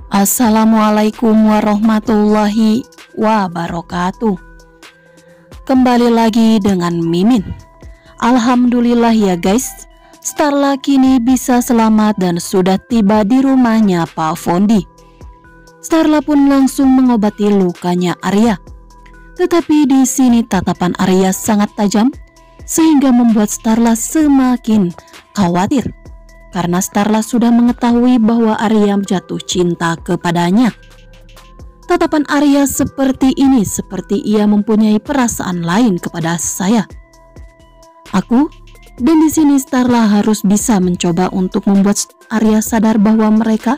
Assalamualaikum warahmatullahi wabarakatuh. Kembali lagi dengan Mimin. Alhamdulillah ya guys, Starla kini bisa selamat dan sudah tiba di rumahnya Pak Fondi. Starla pun langsung mengobati lukanya Arya. Tetapi di sini tatapan Arya sangat tajam sehingga membuat Starla semakin khawatir. Karena Starla sudah mengetahui bahwa Arya jatuh cinta kepadanya. Tatapan Arya seperti ini, seperti ia mempunyai perasaan lain kepada saya. Dan di sini Starla harus bisa mencoba untuk membuat Arya sadar bahwa mereka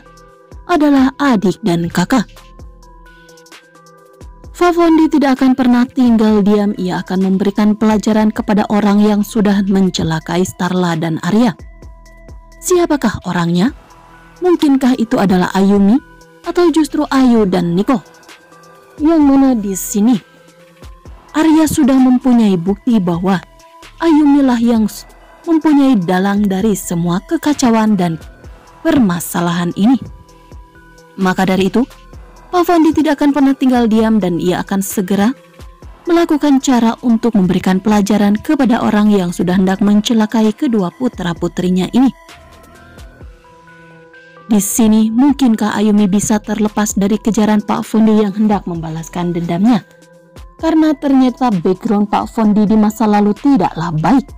adalah adik dan kakak. Pak Fondi tidak akan pernah tinggal diam, ia akan memberikan pelajaran kepada orang yang sudah mencelakai Starla dan Arya. Siapakah orangnya? Mungkinkah itu adalah Ayumi atau justru Ayu dan Niko? Yang mana di sini Arya sudah mempunyai bukti bahwa Ayumi lah yang mempunyai dalang dari semua kekacauan dan permasalahan ini. Maka dari itu, Pak Fondi tidak akan pernah tinggal diam dan ia akan segera melakukan cara untuk memberikan pelajaran kepada orang yang sudah hendak mencelakai kedua putra-putrinya ini. Di sini, mungkinkah Ayumi bisa terlepas dari kejaran Pak Fondi yang hendak membalaskan dendamnya? Karena ternyata background Pak Fondi di masa lalu tidaklah baik,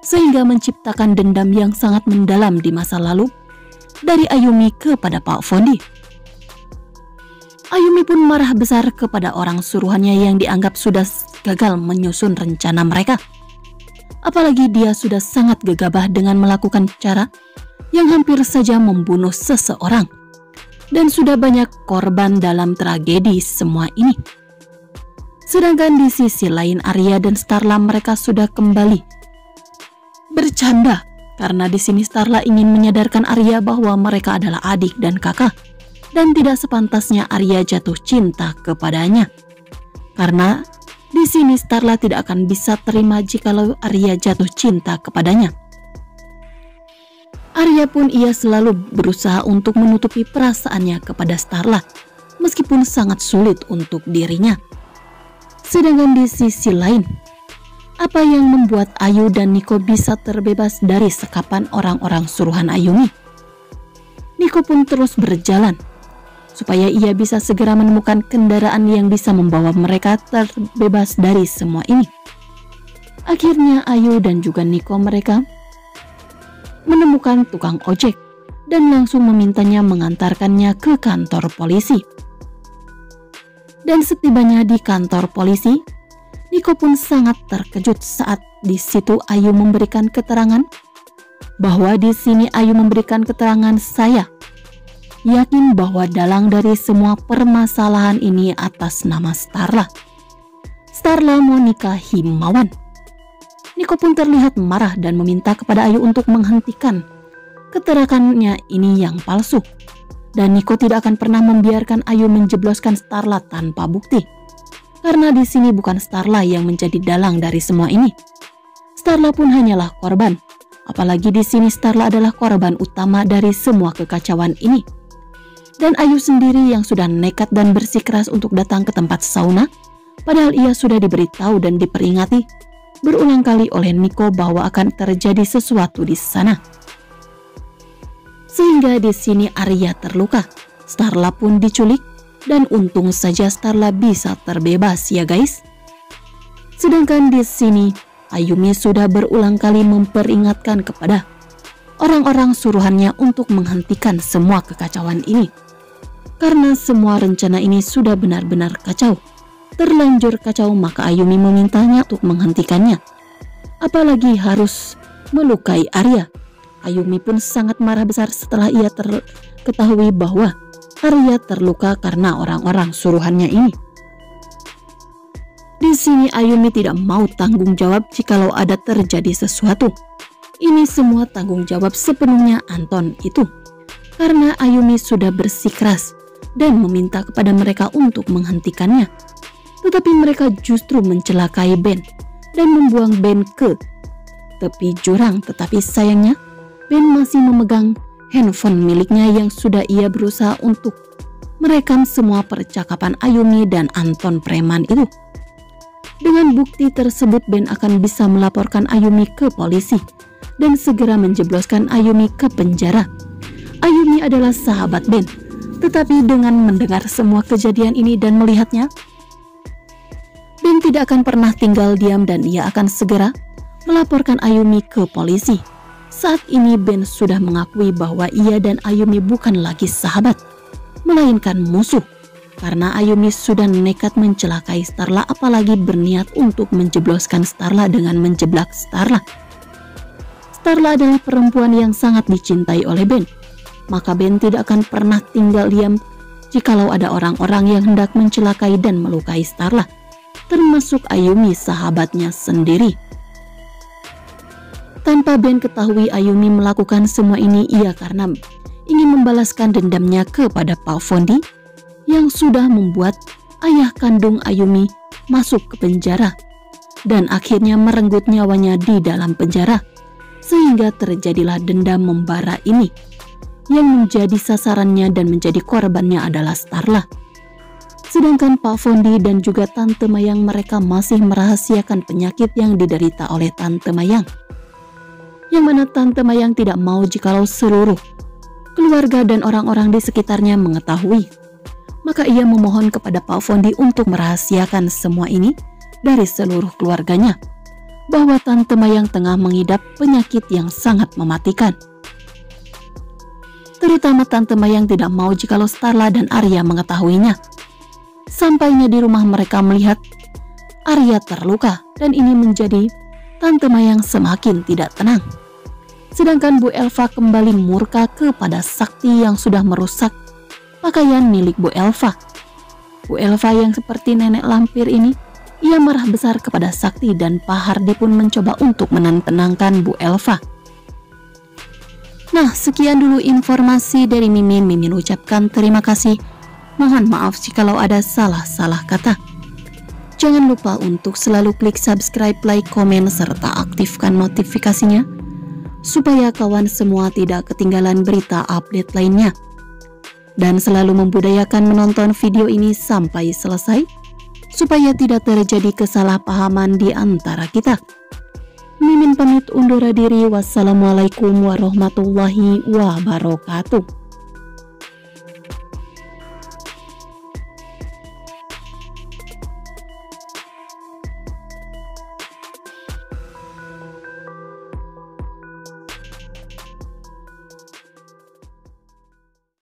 sehingga menciptakan dendam yang sangat mendalam di masa lalu dari Ayumi kepada Pak Fondi. Ayumi pun marah besar kepada orang suruhannya yang dianggap sudah gagal menyusun rencana mereka. Apalagi dia sudah sangat gegabah dengan melakukan cara yang hampir saja membunuh seseorang, dan sudah banyak korban dalam tragedi semua ini. Sedangkan di sisi lain Arya dan Starla mereka sudah kembali bercanda, karena di sini Starla ingin menyadarkan Arya bahwa mereka adalah adik dan kakak, dan tidak sepantasnya Arya jatuh cinta kepadanya. Karena di sini Starla tidak akan bisa terima jikalau Arya jatuh cinta kepadanya. Arya pun ia selalu berusaha untuk menutupi perasaannya kepada Starla, meskipun sangat sulit untuk dirinya. Sedangkan di sisi lain, apa yang membuat Ayu dan Niko bisa terbebas dari sekapan orang-orang suruhan Ayumi? Niko pun terus berjalan, supaya ia bisa segera menemukan kendaraan yang bisa membawa mereka terbebas dari semua ini. Akhirnya Ayu dan juga Niko mereka menemukan tukang ojek dan langsung memintanya mengantarkannya ke kantor polisi. Dan setibanya di kantor polisi, Niko pun sangat terkejut saat di situ Ayu memberikan keterangan bahwa di sini Ayu memberikan keterangan, saya yakin bahwa dalang dari semua permasalahan ini atas nama Starla. Starla Monica Himawan. Niko pun terlihat marah dan meminta kepada Ayu untuk menghentikan keterangannya ini yang palsu. Dan Niko tidak akan pernah membiarkan Ayu menjebloskan Starla tanpa bukti. Karena di sini bukan Starla yang menjadi dalang dari semua ini. Starla pun hanyalah korban. Apalagi di sini Starla adalah korban utama dari semua kekacauan ini. Dan Ayu sendiri yang sudah nekat dan bersikeras untuk datang ke tempat sauna, padahal ia sudah diberitahu dan diperingati berulang kali oleh Niko bahwa akan terjadi sesuatu di sana. Sehingga di sini Arya terluka, Starla pun diculik, dan untung saja Starla bisa terbebas ya guys. Sedangkan di sini Ayumi sudah berulang kali memperingatkan kepada orang-orang suruhannya untuk menghentikan semua kekacauan ini. Karena semua rencana ini sudah benar-benar kacau. Terlanjur kacau, maka Ayumi memintanya untuk menghentikannya. Apalagi harus melukai Arya. Ayumi pun sangat marah besar setelah ia ketahui bahwa Arya terluka karena orang-orang suruhannya ini. Di sini Ayumi tidak mau tanggung jawab jikalau ada terjadi sesuatu. Ini semua tanggung jawab sepenuhnya Anton itu. Karena Ayumi sudah bersikeras dan meminta kepada mereka untuk menghentikannya. Tetapi mereka justru mencelakai Ben dan membuang Ben ke tepi jurang. Tetapi sayangnya Ben masih memegang handphone miliknya yang sudah ia berusaha untuk merekam semua percakapan Ayumi dan Anton preman itu. Dengan bukti tersebut, Ben akan bisa melaporkan Ayumi ke polisi dan segera menjebloskan Ayumi ke penjara. Ayumi adalah sahabat Ben, tetapi dengan mendengar semua kejadian ini dan melihatnya, Ben tidak akan pernah tinggal diam dan ia akan segera melaporkan Ayumi ke polisi. Saat ini Ben sudah mengakui bahwa ia dan Ayumi bukan lagi sahabat, melainkan musuh, karena Ayumi sudah nekat mencelakai Starla, apalagi berniat untuk menjebloskan Starla dengan menjeblak Starla. Starla adalah perempuan yang sangat dicintai oleh Ben, maka Ben tidak akan pernah tinggal diam jikalau ada orang-orang yang hendak mencelakai dan melukai Starla, termasuk Ayumi sahabatnya sendiri. Tanpa Ben ketahui Ayumi melakukan semua ini ia karena ingin membalaskan dendamnya kepada Pak Fondi yang sudah membuat ayah kandung Ayumi masuk ke penjara dan akhirnya merenggut nyawanya di dalam penjara, sehingga terjadilah dendam membara ini. Yang menjadi sasarannya dan menjadi korbannya adalah Starla. Sedangkan Pak Fondi dan juga Tante Mayang mereka masih merahasiakan penyakit yang diderita oleh Tante Mayang, yang mana Tante Mayang tidak mau jikalau seluruh keluarga dan orang-orang di sekitarnya mengetahui. Maka ia memohon kepada Pak Fondi untuk merahasiakan semua ini dari seluruh keluarganya, bahwa Tante Mayang tengah mengidap penyakit yang sangat mematikan. Terutama Tante Mayang tidak mau jikalau Starla dan Arya mengetahuinya. Sampainya di rumah mereka melihat Arya terluka dan ini menjadi Tante Mayang semakin tidak tenang. Sedangkan Bu Elva kembali murka kepada Sakti yang sudah merusak pakaian milik Bu Elva. Bu Elva yang seperti nenek lampir ini, ia marah besar kepada Sakti dan Pak Hardi pun mencoba untuk menenangkan Bu Elva. Nah, sekian dulu informasi dari Mimin. Mimin ucapkan terima kasih. Mohon maaf jikalau ada salah-salah kata. Jangan lupa untuk selalu klik subscribe, like, komen, serta aktifkan notifikasinya supaya kawan semua tidak ketinggalan berita update lainnya. Dan selalu membudayakan menonton video ini sampai selesai supaya tidak terjadi kesalahpahaman di antara kita. Mimin pamit undur diri. Wassalamualaikum warahmatullahi wabarakatuh.